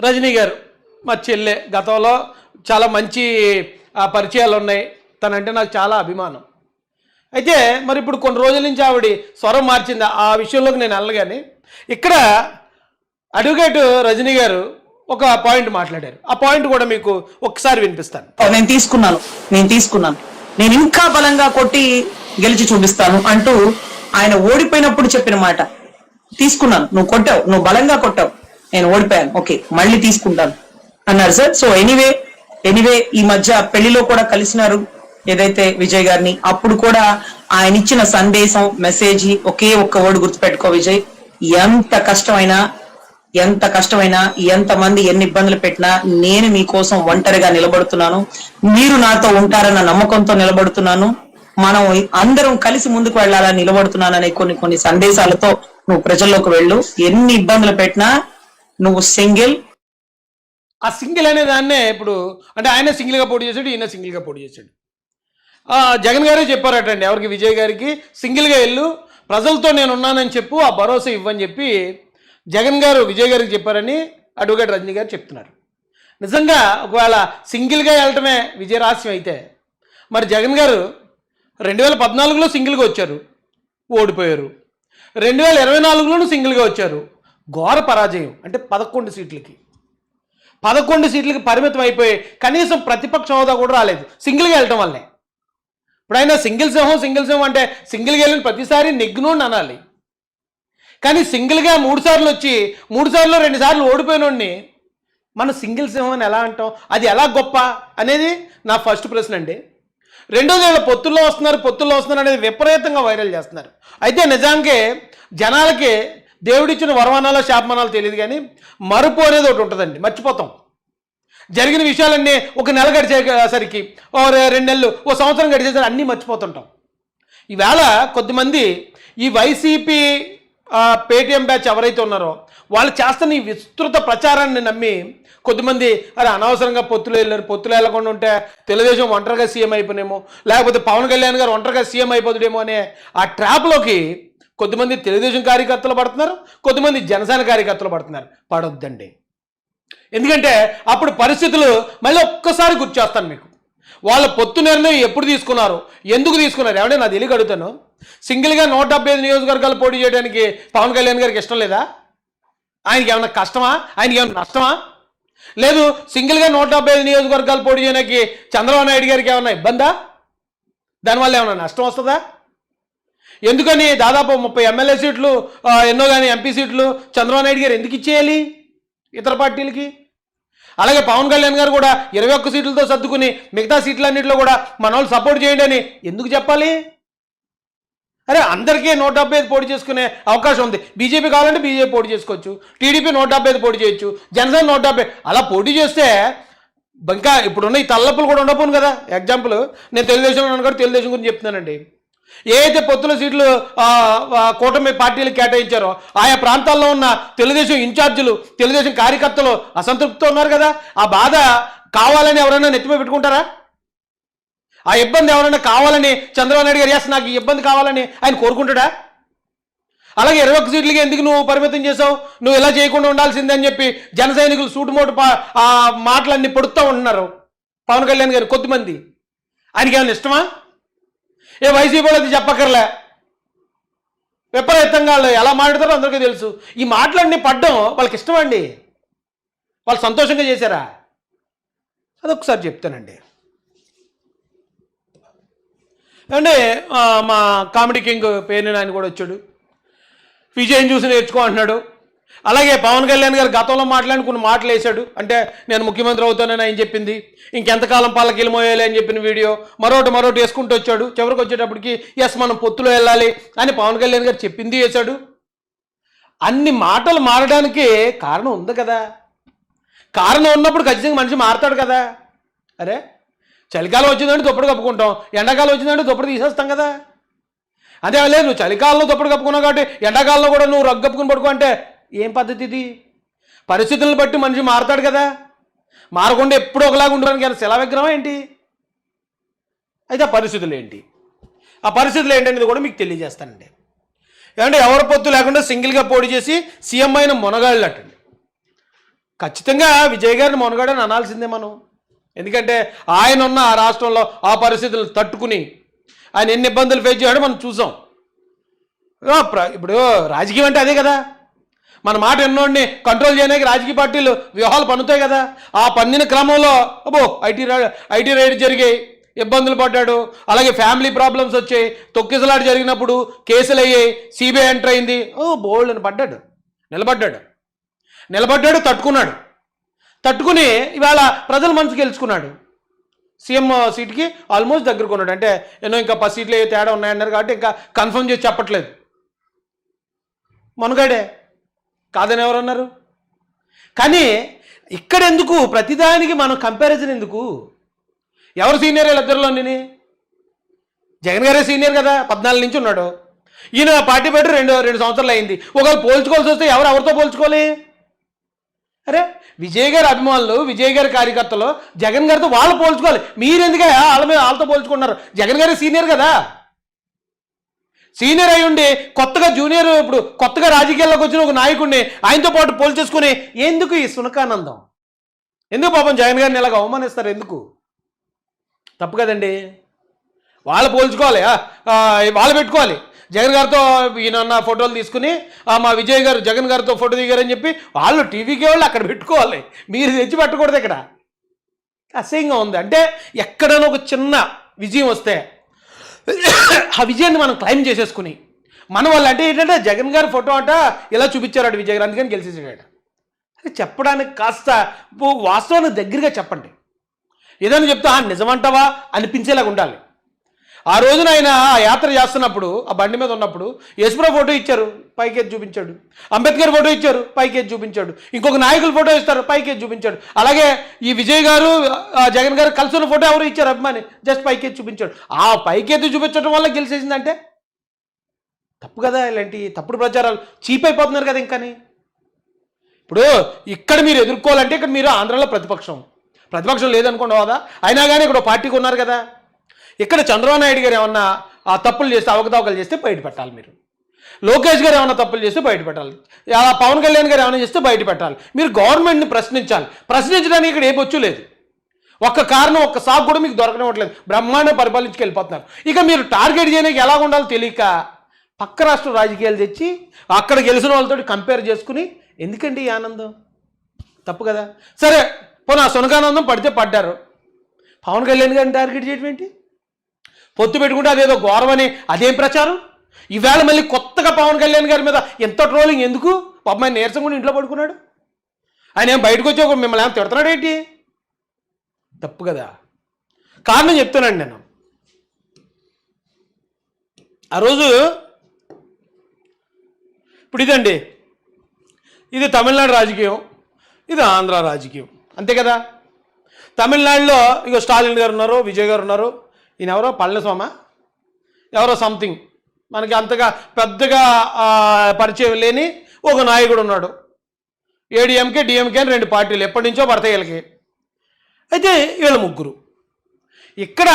రజనీ గారు మా చెల్లె, గతంలో చాలా మంచి పరిచయాలు ఉన్నాయి, తనంటే నాకు చాలా అభిమానం. అయితే మరి ఇప్పుడు కొన్ని రోజుల నుంచి ఆవిడ స్వరం మార్చింది, ఆ విషయంలోకి నేను వెళ్ళగానే ఇక్కడ అడ్వకేట్ రజనీ గారు ఒక పాయింట్ మాట్లాడారు. ఆ పాయింట్ కూడా మీకు ఒకసారి వినిపిస్తాను. నేను తీసుకున్నాను నేను ఇంకా బలంగా కొట్టి గెలిచి చూపిస్తాను అంటూ ఆయన ఓడిపోయినప్పుడు చెప్పిన మాట తీసుకున్నాను. నువ్వు కొట్టావు, నువ్వు బలంగా కొట్టావు, నేను ఓడిపోయాను, ఓకే మళ్ళీ తీసుకుంటాను అన్నారు సార్. సో ఎనీవే ఈ మధ్య పెళ్లిలో కూడా కలిసినారు ఏదైతే విజయ్ గారిని. అప్పుడు కూడా ఆయన ఇచ్చిన సందేశం, మెసేజ్ ఒకే ఒక్క వర్డ్ గుర్తుపెట్టుకో విజయ్, ఎంత కష్టమైనా ఎంతమంది ఎన్ని ఇబ్బందులు పెట్టినా నేను మీకోసం ఒంటరిగా నిలబడుతున్నాను, మీరు నాతో ఉంటారన్న నమ్మకంతో నిలబడుతున్నాను, మనం అందరం కలిసి ముందుకు వెళ్ళాలని నిలబడుతున్నాననే కొన్ని సందేశాలతో నువ్వు ప్రజల్లోకి వెళ్ళు, ఎన్ని ఇబ్బందులు పెట్టినా నువ్వు సింగిల్. ఆ సింగిల్ అనే దాన్నే ఇప్పుడు అంటే ఆయన సింగిల్గా పోటీ చేశాడు, ఈయన సింగిల్గా పోటీ చేశాడు. జగన్ గారే చెప్పారటండి ఎవరికి, విజయ్ గారికి, సింగిల్గా వెళ్ళు, ప్రజలతో నేను ఉన్నానని చెప్పు, ఆ భరోసా ఇవ్వని చెప్పి జగన్ గారు విజయ్ గారికి చెప్పారని అడ్వకేట్ రజనీ గారు చెప్తున్నారు. నిజంగా ఒకవేళ సింగిల్గా వెళ్ళటమే విజయరహస్యం అయితే మరి జగన్ గారు 2014లో సింగిల్గా వచ్చారు, ఓడిపోయారు. 2024లోనూ సింగిల్గా వచ్చారు, ఘోర పరాజయం. అంటే 11 సీట్లకి పరిమితం అయిపోయి కనీసం ప్రతిపక్ష హోదా కూడా రాలేదు సింగిల్గా వెళ్ళటం వల్లే. ఇప్పుడు ఆయన సింగిల్ సింహం అంటే సింగిల్గా వెళ్ళిన ప్రతిసారి నెగ్గునోడిని అనాలి, కానీ సింగిల్గా 3 సార్లు వచ్చి 3 సార్లు 2 సార్లు ఓడిపోయినోడిని మనం సింగిల్ సింహం అని ఎలా అంటాం? అది ఎలా గొప్ప అనేది నా ఫస్ట్ ప్రశ్న అండి. రెండోది, పొత్తుల్లో వస్తున్నారు అనేది విపరీతంగా వైరల్ చేస్తున్నారు. అయితే నిజానికి జనాలకి దేవుడిచ్చిన వరమానాలో శాపమానాలు తెలియదు, కానీ మరుపు అనేది ఒకటి ఉంటుందండి, మర్చిపోతాం. జరిగిన విషయాలన్నీ ఒక నెల గడిచేసరికి, ఓ 2 నెలలు, ఓ సంవత్సరం గడిచేసరికి అన్నీ మర్చిపోతుంటాం. ఈవేళ కొద్దిమంది ఈ వైసీపీ పేటీఎం బ్యాచ్ ఎవరైతే ఉన్నారో వాళ్ళు చేస్తున్న ఈ విస్తృత ప్రచారాన్ని నమ్మి కొద్దిమంది అరే అనవసరంగా పొత్తులు వెళ్ళకుండా ఉంటే తెలుగుదేశం ఒంటరిగా సీఎం అయిపోయినేమో, లేకపోతే పవన్ కళ్యాణ్ గారు ఒంటరిగా సీఎం అయిపోతుండేమో అనే ఆ ట్రాప్లోకి కొద్దిమంది తెలుగుదేశం కార్యకర్తలు పడుతున్నారు, కొద్దిమంది జనసేన కార్యకర్తలు పడుతున్నారు. పడొద్దండి, ఎందుకంటే అప్పుడు పరిస్థితులు మళ్ళీ ఒక్కసారి గుర్తు చేస్తాను మీకు. వాళ్ళ పొత్తు నిర్ణయం ఎప్పుడు తీసుకున్నారు, ఎందుకు తీసుకున్నారు? ఏమంటే నా తెలియక అడుగుతాను, సింగిల్గా 175 నియోజకవర్గాలు పోటీ చేయడానికి పవన్ కళ్యాణ్ గారికి ఇష్టం లేదా? ఆయనకి ఏమన్నా కష్టమా? ఆయనకి ఏమన్నా నష్టమా? లేదు, సింగిల్గా 175 నియోజకవర్గాలు పోటీ చేయడానికి చంద్రబాబు నాయుడు గారికి ఏమన్నా ఇబ్బందా? దానివల్ల ఏమన్నా నష్టం వస్తుందా? ఎందుకని దాదాపు 30 ఎమ్మెల్యే సీట్లు, ఎన్నో కానీ ఎంపీ సీట్లు చంద్రబాబు నాయుడు గారు ఎందుకు ఇచ్చేయాలి ఇతర పార్టీలకి? అలాగే పవన్ కళ్యాణ్ గారు కూడా 21 సీట్లతో సర్దుకుని మిగతా సీట్లన్నింటిలో కూడా మన వాళ్ళు సపోర్ట్ చేయండి అని ఎందుకు చెప్పాలి? అరే అందరికీ 175 పోటీ చేసుకునే అవకాశం ఉంది. బీజేపీ కావాలంటే బీజేపీ పోటీ చేసుకోవచ్చు, టీడీపీ 175 పోటీ చేయొచ్చు, జనసేన 170. అలా పోటీ చేస్తే ఇంకా ఇప్పుడున్న ఈ తల్లప్పులు కూడా ఉండపోను కదా. ఎగ్జాంపుల్, నేను తెలుగుదేశం అనుకోండి, తెలుగుదేశం గురించి చెప్తున్నానండి. ఏదైతే పొత్తుల సీట్లు కూటమి పార్టీలకు కేటాయించారో ఆయా ప్రాంతాల్లో ఉన్న తెలుగుదేశం ఇన్ఛార్జీలు, తెలుగుదేశం కార్యకర్తలు అసంతృప్తితో ఉన్నారు కదా. ఆ బాధ కావాలని ఎవరైనా నెత్తిమీద పెట్టుకుంటారా? ఆ ఇబ్బంది ఎవరైనా కావాలని చంద్రబాబు నాయుడు గారు ఎస్ నాకు ఈ ఇబ్బంది కావాలని ఆయన కోరుకుంటాడా? అలాగే 21 సీట్లకి ఎందుకు నువ్వు పరిమితం చేసావు, నువ్వు ఇలా చేయకుండా ఉండాల్సిందని చెప్పి జన సైనికులు సూటుమోటు మాటలన్నీ పొడుతూ ఉంటున్నారు పవన్ కళ్యాణ్ గారు. కొద్దిమంది ఆయనకి ఏమైనా ఇష్టమా? ఏ వైసీపీ వాళ్ళది చెప్పక్కర్లే, విపరీతంగా వాళ్ళు ఎలా మాట్లాడతారో అందరికీ తెలుసు. ఈ మాటలన్నీ పడ్డం వాళ్ళకి ఇష్టమండి, వాళ్ళు సంతోషంగా చేశారా? అదొకసారి చెప్తానండి. అంటే మా కామెడీ కింగ్ పేరుని ఆయన కూడా వచ్చాడు, విజయం చూసి నేర్చుకో అంటున్నాడు. అలాగే పవన్ కళ్యాణ్ గారు గతంలో మాట్లాడిన కొన్ని మాటలు వేశాడు, అంటే నేను ముఖ్యమంత్రి అవుతానని ఆయన చెప్పింది, ఇంకెంతకాలం పల్లకిలు మోయాలి అని చెప్పిన వీడియో మరోటి వేసుకుంటూ వచ్చాడు. చివరికి వచ్చేటప్పటికి ఎస్ మనం పొత్తులో వెళ్ళాలి అని పవన్ కళ్యాణ్ గారు చెప్పింది వేశాడు. అన్ని మాటలు మారడానికి కారణం ఉంది కదా. కారణం ఉన్నప్పుడు ఖచ్చితంగా మనిషి మారతాడు కదా. అరే చలికాలం వచ్చిందంటే దుప్పటి కప్పుకుంటాం, ఎండాకాలం వచ్చిందంటే దుప్పటి తీసేస్తాం కదా. అదే లేదు, నువ్వు చలికాలంలో దుప్పటి కప్పుకున్నావు కాబట్టి ఎండాకాలంలో కూడా నువ్వు రగ్గు కప్పుకుని పడుకో అంటే ఏం పద్ధతి ఇది? పరిస్థితులను బట్టి మనిషి మారతాడు కదా. మారకుండా ఎప్పుడు ఒకలాగా ఉండడానికి శిలా విగ్రహం ఏంటి? అయితే ఆ పరిస్థితులు ఏంటనేది కూడా మీకు తెలియజేస్తానండి. ఏమంటే ఎవరి పొత్తు లేకుండా సింగిల్గా పోటీ చేసి సీఎం అయిన మునగాళ్ళు అట్టండి. ఖచ్చితంగా విజయ్ గారిని మొనగాడని అనాల్సిందే మనం. ఎందుకంటే ఆయన ఉన్న ఆ రాష్ట్రంలో ఆ పరిస్థితులు తట్టుకుని ఆయన ఎన్ని ఇబ్బందులు ఫేస్ చేయడం మనం చూసాం. ఇప్పుడు రాజకీయం అంటే అదే కదా, మన మాట ఎన్నోడిని కంట్రోల్ చేయడానికి రాజకీయ పార్టీలు వ్యూహాలు పన్నుతాయి కదా. ఆ పన్నిన క్రమంలో ఐటీ రైడ్ జరిగాయి, ఇబ్బందులు పడ్డాడు. అలాగే ఫ్యామిలీ ప్రాబ్లమ్స్ వచ్చాయి, తొక్కిసలాట జరిగినప్పుడు కేసులు అయ్యాయి, సిబిఐ ఎంటర్ అయింది. బోల్డ్ అని పడ్డాడు, నిలబడ్డాడు, తట్టుకుని ఇవాళ ప్రజల మనసు గెలుచుకున్నాడు. సీఎం సీట్కి ఆల్మోస్ట్ దగ్గరకున్నాడు. అంటే ఎన్నో ఇంకా 10 సీట్లు తేడా ఉన్నాయన్నారు కాబట్టి ఇంకా కన్ఫర్మ్ చేసి చెప్పట్లేదు. మునగాడే కాదని ఎవరన్నారు? కానీ ఇక్కడ ఎందుకు ప్రతిదానికి మనం కంపారిజన్ ఎందుకు? ఎవరు సీనియర్ వీళ్ళిద్దరిలోని? జగన్ గారే సీనియర్ కదా, 14 నుంచి ఉన్నాడు. ఈయన పార్టీ పెట్టి రెండు సంవత్సరాలు అయింది. ఒకవేళ పోల్చుకోవాల్సి వస్తే ఎవరితో పోల్చుకోవాలి? అరే విజయ్ గారి అభిమానులు, విజయ్ గారి కార్యకర్తలు జగన్ గారితో వాళ్ళు పోల్చుకోవాలి. మీరెందుకే వాళ్ళతో పోల్చుకున్నారు? జగన్ గారి సీనియర్ కదా. సీనియర్ అయి ఉండి కొత్తగా జూనియర్, ఇప్పుడు కొత్తగా రాజకీయాల్లోకి వచ్చిన ఒక నాయకుడిని ఆయనతో పాటు పోల్చేసుకుని ఎందుకు ఈ సునకానందం? ఎందుకు పాపం జగన్ గారిని ఇలాగ అవమానిస్తారు? ఎందుకు? తప్పు కదండి. వాళ్ళు పోల్చుకోవాలి, వాళ్ళు పెట్టుకోవాలి. జగన్ గారితో ఈయన ఫోటోలు తీసుకుని మా విజయ్ గారు జగన్ గారితో ఫోటో దిగారని చెప్పి వాళ్ళు టీవీకి వాళ్ళు అక్కడ పెట్టుకోవాలి. మీరు తెచ్చి పెట్టకూడదు. ఇక్కడ అసహ్యంగా ఉంది. అంటే ఎక్కడైనా ఒక చిన్న విజయం వస్తే ఆ విజయాన్ని మనం క్లైమ్ చేసేసుకుని మన వాళ్ళు అంటే ఏంటంటే జగన్ గారి ఫోటో అంట ఇలా చూపించారు విజయ్ గారు, అందుకని గెలిచేసాడు. అది చెప్పడానికి కాస్త వాస్తవానికి దగ్గరగా చెప్పండి. ఏదైనా చెప్తే నిజమంటావా అనిపించేలాగా ఉండాలి. ఆ రోజున ఆయన ఆ యాత్ర చేస్తున్నప్పుడు ఆ బండి మీద ఉన్నప్పుడు యశ్వరావు ఫోటో ఇచ్చారు, పైకెత్తి చూపించాడు. అంబేద్కర్ ఫోటో ఇచ్చారు, పైకెత్తి చూపించాడు. ఇంకొక నాయకుల ఫోటో ఇస్తారు, పైకెత్తి చూపించాడు. అలాగే ఈ విజయ్ గారు జగన్ గారు కలిసి ఉన్న ఫోటో ఎవరు ఇచ్చారు అభిమాని, జస్ట్ పైకెత్తి చూపించాడు. ఆ పైకెత్తి చూపించడం వల్ల గెలిచేసిందంటే తప్పు కదా. ఇలాంటి తప్పుడు ప్రచారాలు చీప్ అయిపోతున్నారు కదా. ఇంకాని ఇప్పుడు ఇక్కడ మీరు ఎదుర్కోవాలంటే ఇక్కడ మీరు ఆంధ్రాలో ప్రతిపక్షం లేదనుకోండి హోదా, అయినా కానీ ఇక్కడ పార్టీకి ఉన్నారు కదా. ఇక్కడ చంద్రబాబు నాయుడు గారు ఏమన్నా ఆ తప్పులు చేస్తే, అవకతవకలు చేస్తే బయట పెట్టాలి. మీరు లోకేష్ గారు ఏమన్నా తప్పులు చేస్తే బయట పెట్టాలి. పవన్ కళ్యాణ్ గారు ఏమైనా చేస్తే బయట పెట్టాలి. మీరు గవర్నమెంట్ని ప్రశ్నించాలి. ప్రశ్నించడానికి ఇక్కడ ఏ బొచ్చు లేదు. ఒక్క కారణం, ఒక్క సాగు కూడా మీకు దొరకనివ్వట్లేదు. బ్రహ్మాండ పరిపాలించుకు వెళ్ళిపోతున్నారు. ఇక మీరు టార్గెట్ చేయడానికి ఎలా ఉండాలో తెలియక పక్క రాష్ట్ర రాజకీయాలు తెచ్చి అక్కడ గెలిచిన వాళ్ళతో కంపేర్ చేసుకుని ఎందుకండి ఈ ఆనందం? తప్పు కదా. సరే పోనీ ఆ సునకానందం పడితే పడ్డారు. పవన్ కళ్యాణ్ గారిని టార్గెట్ చేయడం ఏంటి? పొత్తు పెట్టుకుంటే అదేదో గౌరవని అదేం ప్రచారం? ఈవేళ మళ్ళీ కొత్తగా పవన్ కళ్యాణ్ గారి మీద ఎంత ట్రోలింగ్ ఎందుకు? పాపం ఆయన నీరసం కూడా ఇంట్లో పడుకున్నాడు. ఆయన ఏం బయటకు వచ్చి మిమ్మల్ని ఏమైనా తిడుతున్నాడు ఏంటి? తప్పు కదా. కారణం చెప్తున్నాను నేను. ఆ రోజు ఇప్పుడు ఇదండి, ఇది తమిళనాడు రాజకీయం, ఇది ఆంధ్ర రాజకీయం, అంతే కదా. తమిళనాడులో ఇక స్టాలిన్ గారు ఉన్నారు, విజయ్ గారు ఉన్నారు. ఈయన ఎవరో పళనిస్వామి ఎవరో సంథింగ్, మనకి అంతగా పెద్దగా పరిచయం లేని ఒక నాయకుడు ఉన్నాడు. ఏడీఎంకే డిఎంకే అని 2 పార్టీలు ఎప్పటి నుంచో పడతాయి వీళ్ళకి. అయితే వీళ్ళ ముగ్గురు ఇక్కడ